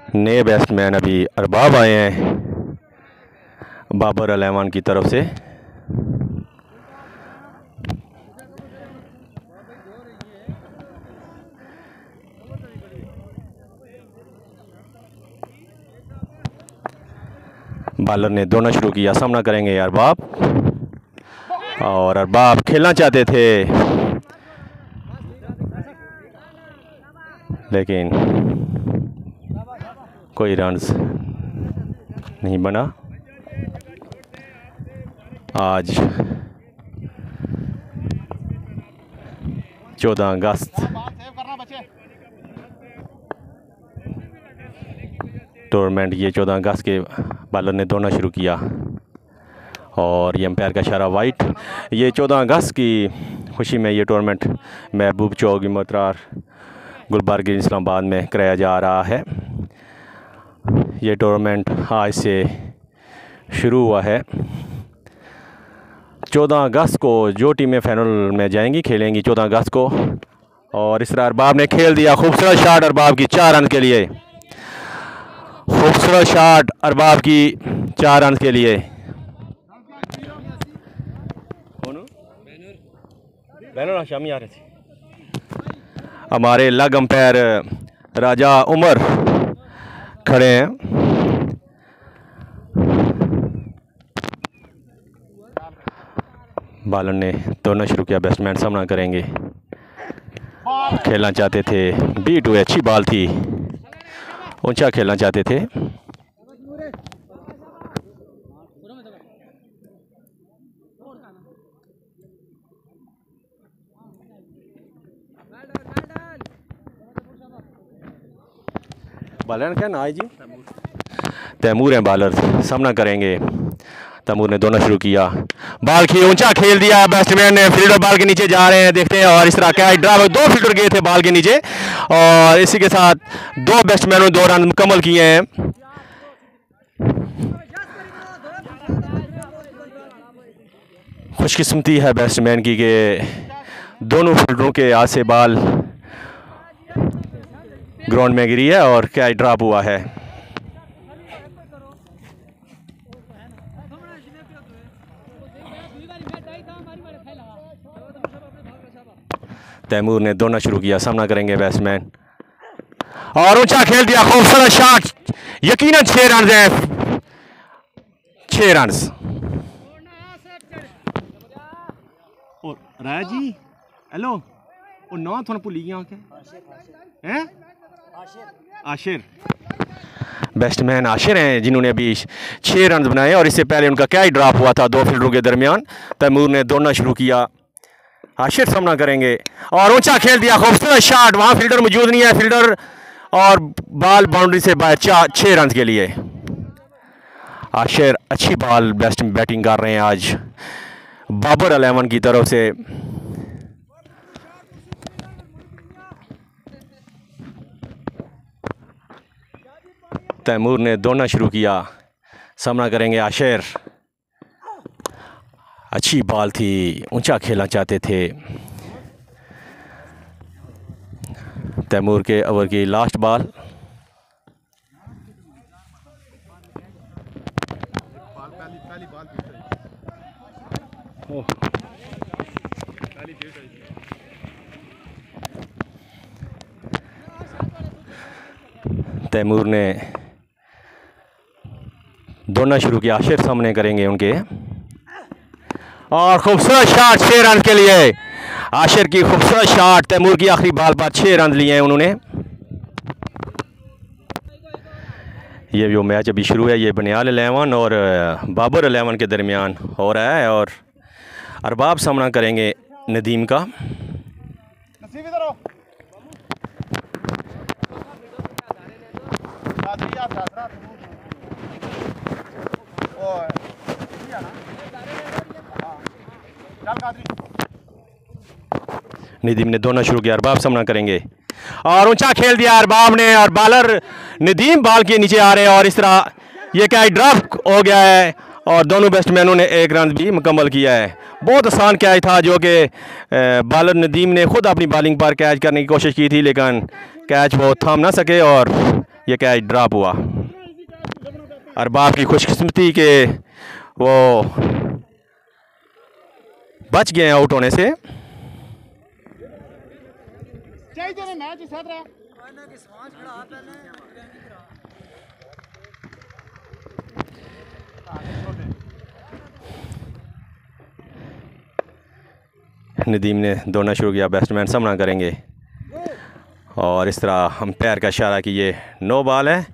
नए बैट्समैन अभी अरबाब आए हैं बाबर अलैमान की तरफ से। बॉलर ने दौड़ना शुरू किया, सामना करेंगे अरबाब। और अरबाब खेलना चाहते थे लेकिन कोई रन्स नहीं बना। आज 14 अगस्त टूर्नामेंट, ये 14 अगस्त के बॉलर ने दौड़ना शुरू किया और ये एम्पायर का इशारा वाइट। ये 14 अगस्त की खुशी में ये टूर्नामेंट महबूब चौक मत्रार गुलबर्ग इस्लामाबाद में कराया जा रहा है। ये टूर्नामेंट आज से शुरू हुआ है। 14 अगस्त को जो टीमें फाइनल में जाएंगी खेलेंगी 14 अगस्त को। और इस तरह अरबाब ने खेल दिया, खूबसूरत शॉट अरबाब की 4 रन के लिए। खूबसूरत शॉट अरबाब की 4 रन के लिए। शामी आ रहे थे हमारे लग अंपायर राजा उमर खड़े हैं। बॉलर ने दौड़ना शुरू किया, बैट्समैन सामना करेंगे। खेलना चाहते थे, बीट हुए, अच्छी बॉल थी, ऊंचा खेलना चाहते थे। बॉलर क्या ना जी, तैमूर हैं बॉलर, सामना करेंगे। तैमूर ने दौड़ना शुरू किया, बॉल की ऊंचा खेल दिया, बैट्समैन ने, फील्डर बॉल के नीचे जा रहे हैं, देखते हैं। और इस तरह क्या ड्राइव, 2 फील्डर गए थे बॉल के नीचे और इसी के साथ 2 बैट्समैनों 2 रन मुकम्मल किए हैं। खुशकिस्मती है बैट्समैन की कि दोनों फील्डरों के हाथ से बॉल ग्राउंड में गिरी है और क्या ड्रॉप हुआ है। तैमूर ने दौड़ना शुरू किया, सामना करेंगे बैट्समैन और ऊंचा खेल दिया, खूबसूरत शॉट, यकीनन 6 रन है, 6 रन। राय जी हेलो, और ना थोड़ा भुली गया क्या हैं? आशिर, बैट्समैन आशिर हैं जिन्होंने अभी 6 रन बनाए और इससे पहले उनका क्या ही ड्रॉप हुआ था 2 फील्डरों के दरमियान। तैमूर ने दौड़ना शुरू किया, आशिर सामना करेंगे और ऊंचा खेल दिया, खूबसूरत शॉट, वहां फील्डर मौजूद नहीं है, फील्डर और बॉल बाउंड्री से बाहर, 6 रन के लिए। आशिर अच्छी बॉल बैटिंग कर रहे हैं आज बाबर अलैमान की तरफ से। तैमूर ने दौड़ना शुरू किया, सामना करेंगे आशिर। अच्छी बॉल थी, ऊंचा खेलना चाहते थे। तैमूर के ओवर की लास्ट बॉल। तैमूर ने दौड़ना शुरू किया, आशिर सामने करेंगे उनके और खूबसूरत शॉट 6 रन के लिए। आशिर की खूबसूरत शॉट, तैमूर की आखिरी बॉल पर 6 रन लिए हैं उन्होंने। ये जो मैच अभी शुरू है ये बनियाल 11 और बाबर 11 के दरमियान हो रहा है और अरबाब सामना करेंगे नदीम का। नदीम ने दौड़ना शुरू किया, अरबाब सामना करेंगे और ऊंचा खेल दिया अरबाब ने और बॉलर नदीम बॉल के नीचे आ रहे हैं और इस तरह ये क्या ड्रॉप हो गया है और दोनों बैट्समैनों ने 1 रन भी मुकम्मल किया है। बहुत आसान कैच था जो कि बॉलर नदीम ने खुद अपनी बॉलिंग पर कैच करने की कोशिश की थी लेकिन कैच वो थाम ना सके और ये कैच ड्रॉप हुआ। अरबाब की खुशकिस्मती के वो बच गए आउट होने से। नदीम ने दौड़ना शुरू किया, बैट्समैन सामना करेंगे और इस तरह अंपायर का इशारा कि ये नो बॉल है।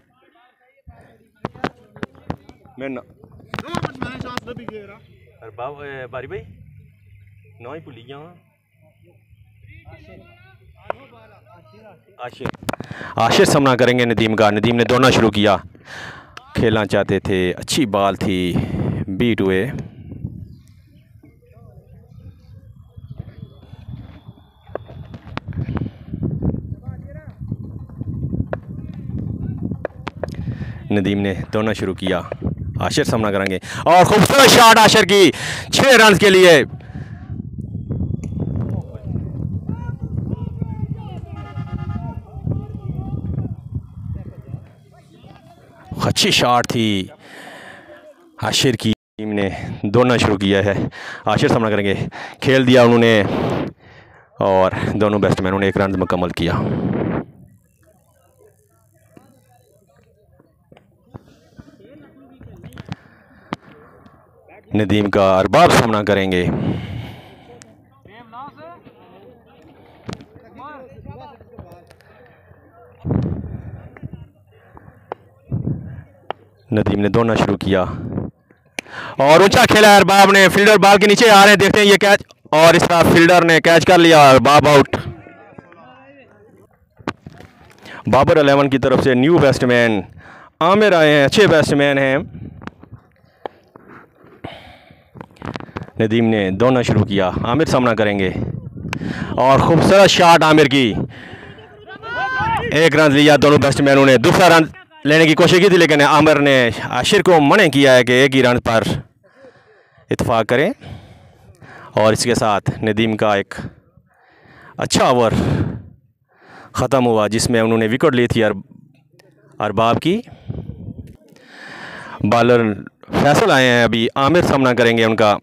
बारी भाई नौ ही भूली गया। आशिर सामना करेंगे नदीम का। नदीम ने दौड़ना शुरू किया, खेलना चाहते थे, अच्छी बॉल थी, बीट हुए। नदीम ने दौड़ना शुरू किया, आशिर सामना करेंगे और खूबसूरत शॉट आशिर की 6 रन के लिए। अच्छी शॉट थी आशिर की। टीम ने दौड़ना शुरू किया है, आशिर सामना करेंगे, खेल दिया उन्होंने और दोनों बैट्समैनों ने 1 रन मुकम्मल किया। नदीम का अरबाब सामना करेंगे। नदीम ने दौड़ना शुरू किया और ऊंचा खेला अरबाब ने। फील्डर बॉल के नीचे आ रहे हैं, देखते हैं ये कैच, और इस तरह फील्डर ने कैच कर लिया। अरबाब आउट। बाबर 11 की तरफ से न्यू बैट्समैन आमिर आए हैं, अच्छे बैट्समैन हैं। नदीम ने दौड़ना शुरू किया, आमिर सामना करेंगे और खूबसूरत शॉट आमिर की। 1 रन लिया दोनों बैट्समैनों ने। दूसरा रन लेने की कोशिश की थी लेकिन आमिर ने आशिर को मना किया है कि 1 ही रन पर इत्तेफाक करें। और इसके साथ नदीम का एक अच्छा ओवर ख़त्म हुआ जिसमें उन्होंने विकेट ली थी अरबाब की। बॉलर फैसल आए हैं, अभी आमिर सामना करेंगे उनका।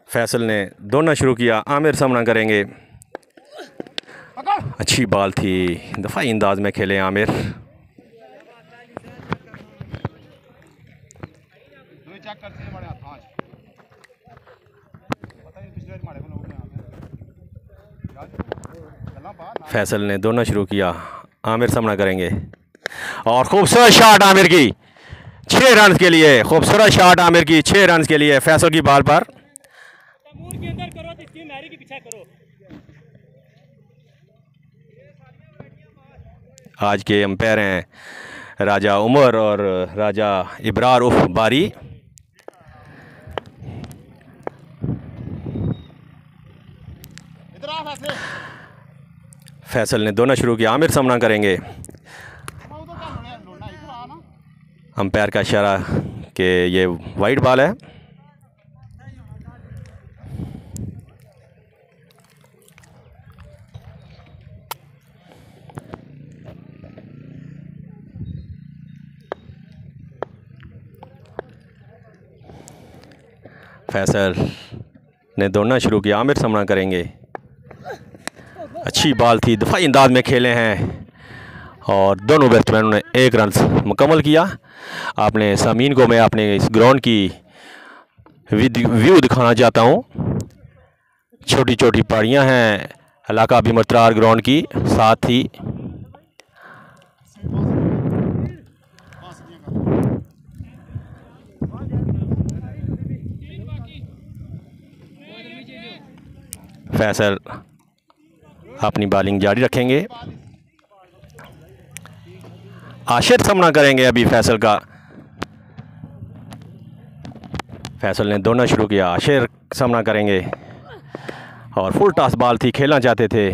फैसल ने दौड़ना शुरू किया, आमिर सामना करेंगे। अच्छी बॉल थी, दफाई अंदाज में खेले आमिर। फैसल ने दौड़ना शुरू किया, आमिर सामना करेंगे और खूबसूरत शॉट आमिर की 6 रन के लिए। खूबसूरत शॉट आमिर की 6 रन के लिए फैसल की बॉल पर। आज के अंपायर हैं राजा उमर और राजा इब्रार उफ बारी। फैसल ने दौड़ना शुरू किया, आमिर सामना करेंगे। अंपायर का इशारा कि ये वाइड बॉल है। फैसल ने दौड़ना शुरू किया, आमिर सामना करेंगे। अच्छी बॉल थी, दफाई अंदाज में खेले हैं और दोनों बैट्समैनों ने 1 रन मुकम्मल किया। आपने सामीन को मैं अपने इस ग्राउंड की व्यू दिखाना चाहता हूँ। छोटी छोटी पहाड़ियाँ हैं, इलाका भी मतरार ग्राउंड की साथ ही। फैसल अपनी बॉलिंग जारी रखेंगे। आशिर सामना करेंगे अभी फैसल का। फैसल ने दौड़ना शुरू किया, आशिर सामना करेंगे और फुल टॉस बॉल थी, खेलना चाहते थे।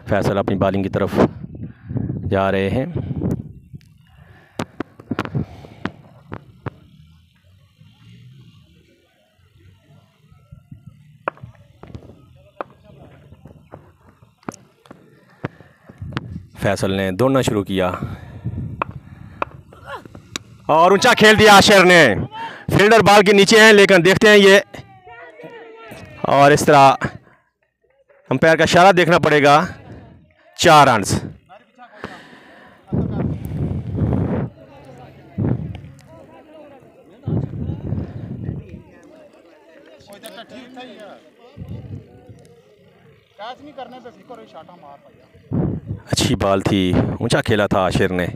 फैसल अपनी बॉलिंग की तरफ जा रहे हैं। फैसल ने दौड़ना शुरू किया और ऊंचा खेल दिया आशिर ने। फील्डर बॉल के नीचे हैं, लेकिन देखते हैं ये, और इस तरह अंपायर का इशारा देखना पड़ेगा। 4 रन्स। अच्छी बॉल थी, ऊंचा खेला था आशिर ने,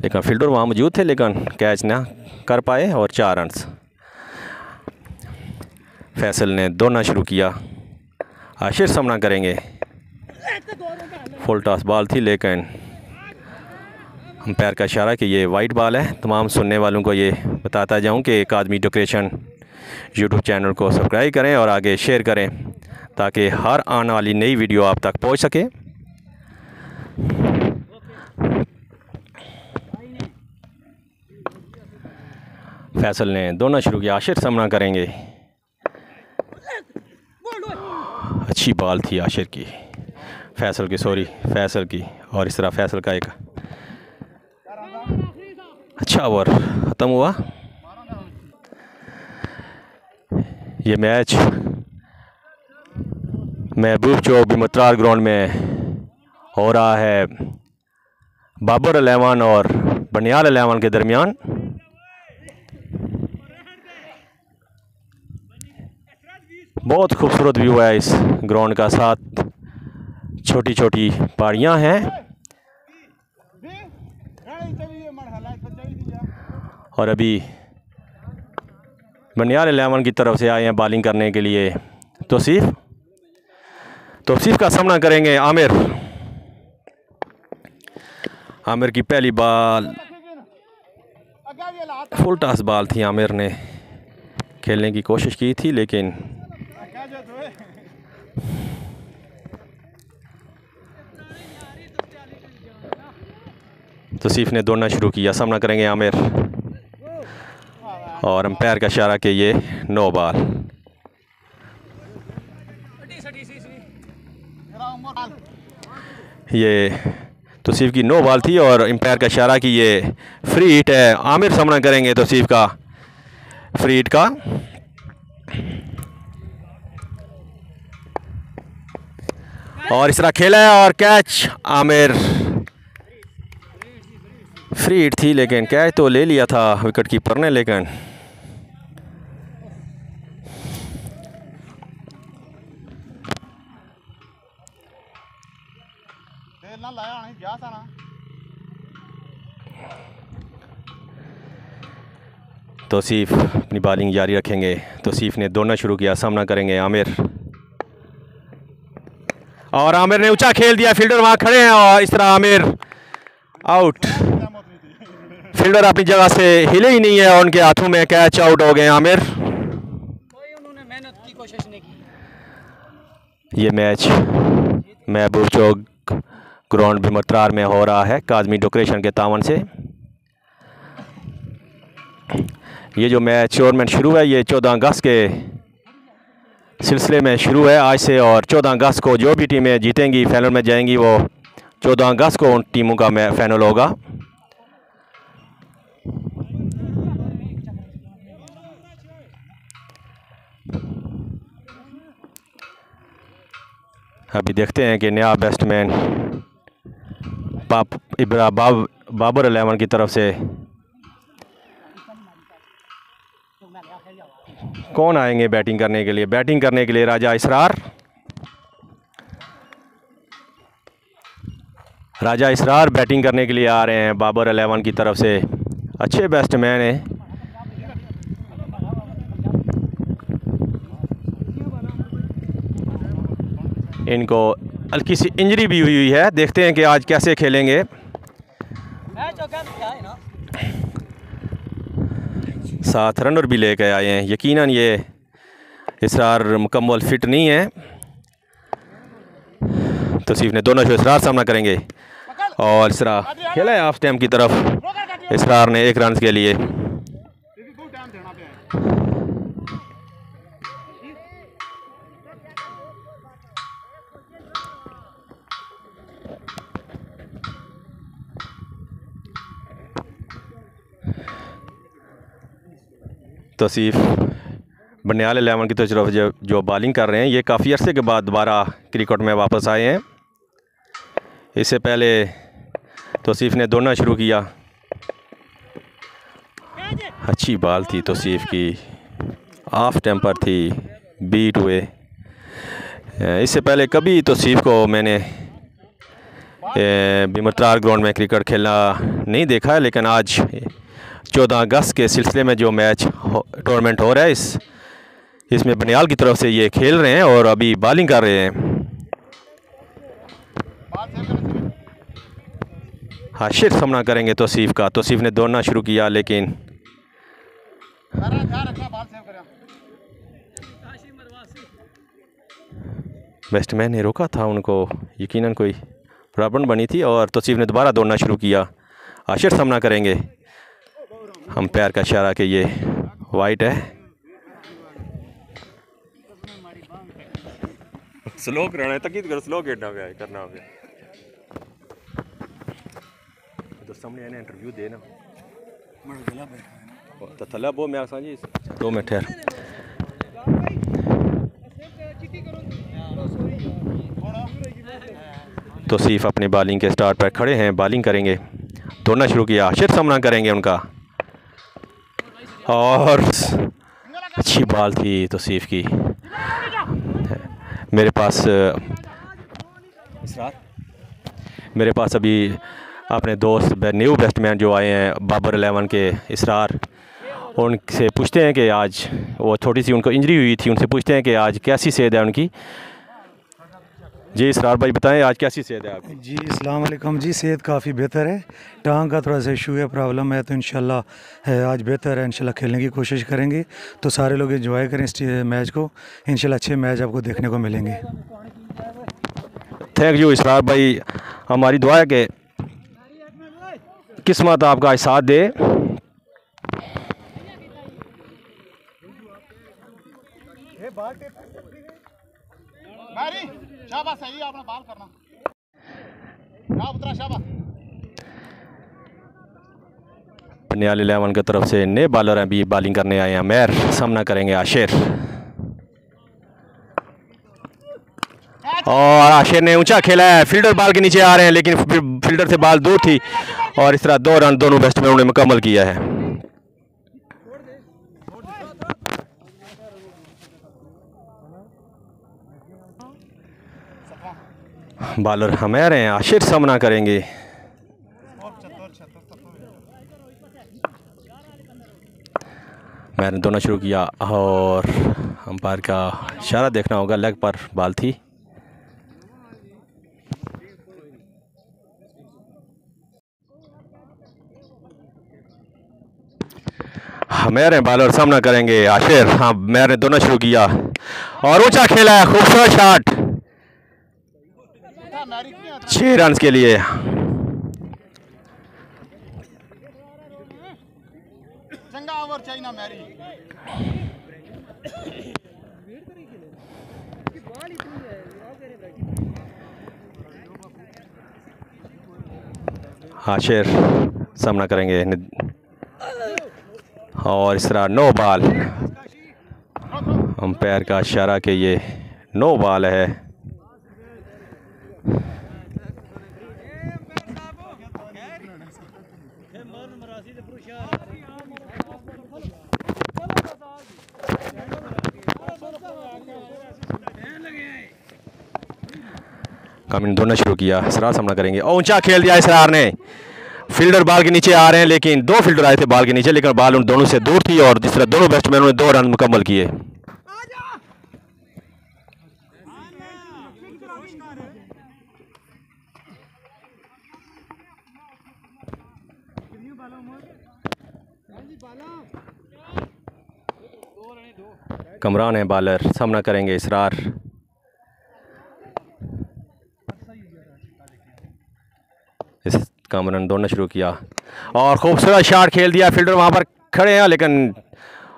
लेकिन फील्डर वहाँ मौजूद थे, लेकिन कैच ना कर पाए और 4 रन्स। फैसल ने दौड़ना शुरू किया, आशिर सामना करेंगे। फुल टॉस बॉल थी, लेकिन अंपायर का इशारा कि ये वाइट बॉल है। तमाम सुनने वालों को ये बताता जाऊं कि काज़मी डेकोरेशन यूट्यूब चैनल को सब्सक्राइब करें और आगे शेयर करें, ताकि हर आने वाली नई वीडियो आप तक पहुंच सके। फैसल ने दौड़ना शुरू किया, आशिर सामना करेंगे। अच्छी बॉल थी आशिर की, फैसल की, और इस तरह फैसल का एक अच्छा ओवर ख़त्म हुआ। ये मैच महबूब चौक बिमत्रार ग्राउंड में हो रहा है, बाबर 11 और बनियाल 11 के दरमियान। बहुत खूबसूरत व्यू है इस ग्राउंड का, साथ छोटी छोटी पहाड़ियाँ हैं, और अभी बनियाल 11 की तरफ से आए हैं बॉलिंग करने के लिए तौसीफ का सामना करेंगे आमिर। आमिर की पहली बॉल फुल टॉस बॉल थी, आमिर ने खेलने की कोशिश की थी, लेकिन तौसीफ ने दौड़ना शुरू किया, सामना करेंगे आमिर, और अंपायर का इशारा कि ये नो बॉल। ये तौसीफ की नो बॉल थी और अंपायर का इशारा कि ये फ्री हिट है। आमिर सामना करेंगे तौसीफ का फ्री हिट का। और इस तरह खेला है और कैच। आमिर फ्री हिट थी, लेकिन कैच तो ले लिया था विकेट कीपर ने, लेकिन तौसीफ अपनी बॉलिंग जारी रखेंगे। तौसीफ ने दौड़ना शुरू किया, सामना करेंगे आमिर, और आमिर ने ऊंचा खेल दिया। फील्डर वहां खड़े हैं और इस तरह आमिर आउट। फील्डर अपनी जगह से हिले ही नहीं है और उनके हाथों में कैच। आउट हो गए आमिर। उन्होंने मेहनत की कोशिश नहीं की। ये मैच महबूब चौक ग्राउंड बिमत्रार में हो रहा है काज़मी डेकोरेशन के तावन से। ये जो मैच टूर्नामेंट शुरू है, ये 14 अगस्त के सिलसिले में शुरू है आज से, और 14 अगस्त को जो भी टीमें जीतेंगी फाइनल में जाएंगी, वो 14 अगस्त को उन टीमों का फाइनल होगा। अभी देखते हैं कि नया बैट्समैन बाबर 11 की तरफ से कौन आएंगे बैटिंग करने के लिए। बैटिंग करने के लिए राजा इसरार बैटिंग करने के लिए आ रहे हैं बाबर 11 की तरफ से। अच्छे बैट्समैन हैं। इनको हल्की सी इंजरी भी हुई है, देखते हैं कि आज कैसे खेलेंगे। साथ रनर भी लेकर आए हैं। यकीनन ये इसरार मुकम्मल फिट नहीं है, तौसीफ ने दोनों इसरार सामना करेंगे और इसरार खेला है हाफ टाइम की तरफ। इसरार ने 1 रन के लिए। तौसीफ बनियाल 11 की तरफ जो बॉलिंग कर रहे हैं, ये काफ़ी अरसे के बाद दोबारा क्रिकेट में वापस आए हैं। इससे पहले तौसीफ ने दौड़ना शुरू किया। अच्छी बॉल थी तौसीफ की, ऑफ टेम्पर थी, बीट हुए। इससे पहले कभी तौसीफ को मैंने बिमत्रार ग्राउंड में क्रिकेट खेलना नहीं देखा है, लेकिन आज 14 अगस्त के सिलसिले में जो मैच टूर्नामेंट हो रहा है, इसमें बनियाल की तरफ से ये खेल रहे हैं और अभी बॉलिंग कर रहे हैं। हाशिर सामना करेंगे तौसीफ का। तौसीफ ने दौड़ना शुरू किया, लेकिन बैट्समैन ने रोका था उनको, यकीनन कोई प्रॉब्लम बनी थी और तौसीफ ने दोबारा दौड़ना शुरू किया। हाशिर सामना करेंगे। अंपायर का इशारा कि ये वाइट है। स्लो कराना तकीद कर, स्लो खेलना करना पे तो सामने आने इंटरव्यू देना तो थला वो मैं आसान जी 2 मिनट ठहर। तौसीफ अपनी बॉलिंग के स्टार्ट पर खड़े हैं, बॉलिंग करेंगे। दौड़ना शुरू किया। हाशिर सामना करेंगे उनका और अच्छी बॉल थी तौसीफ की। मेरे पास अभी अपने दोस्त न्यू बैट्समैन जो आए हैं बाबर 11 के इसरार, उनसे पूछते हैं कि आज वो थोड़ी सी उनको इंजरी हुई थी, उनसे पूछते हैं कि आज कैसी सेहत है उनकी। जी इसरार भाई बताएं आज कैसी सेहत है आपकी? जी अस्सलाम वालेकुम जी, सेहत काफ़ी बेहतर है। टांग का थोड़ा सा इशू है, प्रॉब्लम है, तो इंशाल्लाह है आज बेहतर है। इंशाल्लाह खेलने की कोशिश करेंगे, तो सारे लोग एंजॉय करें इस मैच को। इंशाल्लाह अच्छे मैच आपको देखने को मिलेंगे। थैंक यू इसरार भाई, हमारी दुआ है कि किस्मत आपका साथ दे। शाबाश, सही आपने बॉल करना। उतरा शाबाश। बनियाल 11 की तरफ से नए बॉलर अभी बॉलिंग करने आए हैं। मैर सामना करेंगे आशिर और आशिर ने ऊंचा खेला है। फील्डर बॉल के नीचे आ रहे हैं, लेकिन फील्डर से बॉल दूर थी और इस तरह 2 रन दोनों बैट्समैनों ने मुकम्मल किया है। बॉलर हमारे हैं। आशिर सामना करेंगे। मैंने दोनों शुरू किया और अंपायर का इशारा देखना होगा, लेग पर बॉल थी। मेरे बॉलर सामना करेंगे आशिर। हाँ मैंने दोनों शुरू किया और ऊंचा खेला है, खूबसूरत शॉट 6 रन के लिए। चंगा ओवर चाहिए मैरी। आशिर सामना करेंगे और इस तरह 9 बॉल। अंपायर का इशारा कि ये 9 बॉल है। कामिन दोनों शुरू किया। इसरार सामना करेंगे और ऊंचा खेल दिया इसरार ने। फील्डर बॉल के नीचे आ रहे हैं, लेकिन 2 फील्डर आए थे बॉल के नीचे, लेकिन बॉल उन दोनों से दूर थी और जिस तरह दोनों बैट्समैनों ने 2 रन मुकम्मल किए। कमरान है बॉलर, सामना करेंगे इसरार। कामरान ने दौड़ना शुरू किया और खूबसूरत शॉट खेल दिया। फील्डर वहाँ पर खड़े हैं लेकिन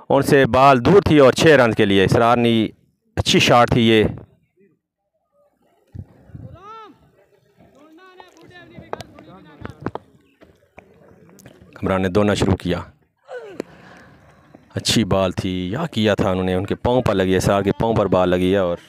उनसे बाल दूर थी और 6 रन के लिए इसरार ने अच्छी शॉट थी ये। कामरान ने दौड़ना शुरू किया, अच्छी बॉल थी, या किया था उन्होंने, उनके पाँव पर लगी है, इसरार के पाँव पर बॉल लगी है और